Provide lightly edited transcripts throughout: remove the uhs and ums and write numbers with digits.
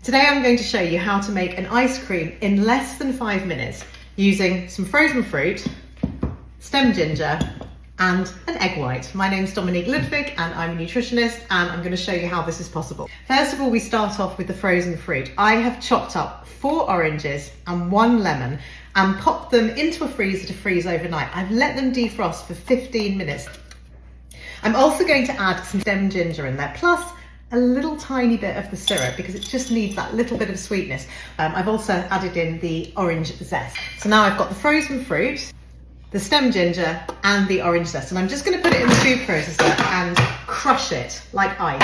Today I'm going to show you how to make an ice cream in less than 5 minutes using some frozen fruit, stem ginger and an egg white. My name's Dominique Ludwig and I'm a nutritionist, and I'm going to show you how this is possible. First of all, we start off with the frozen fruit. I have chopped up 4 oranges and 1 lemon and popped them into a freezer to freeze overnight. I've let them defrost for 15 minutes. I'm also going to add some stem ginger in there, plus a little tiny bit of the syrup because it just needs that little bit of sweetness. I've also added in the orange zest. So now I've got the frozen fruit, the stem ginger and the orange zest, and I'm just going to put it in the food processor and crush it like ice.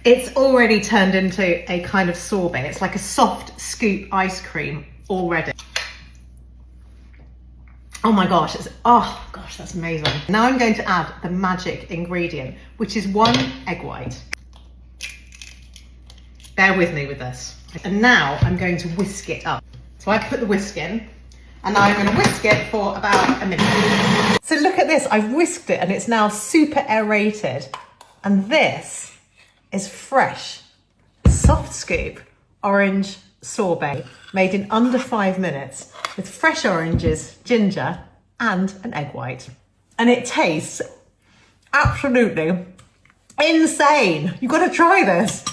It's already turned into a kind of sorbet. It's like a soft scoop ice cream already. Oh my gosh, that's amazing. Now I'm going to add the magic ingredient, which is 1 egg white. Bear with me with this. And now I'm going to whisk it up. So I put the whisk in, and now I'm going to whisk it for about a minute. So look at this, I've whisked it and it's now super aerated. And this is fresh, soft scoop orange sorbet made in under 5 minutes with fresh oranges, ginger and an egg white. And it tastes absolutely insane. You've got to try this.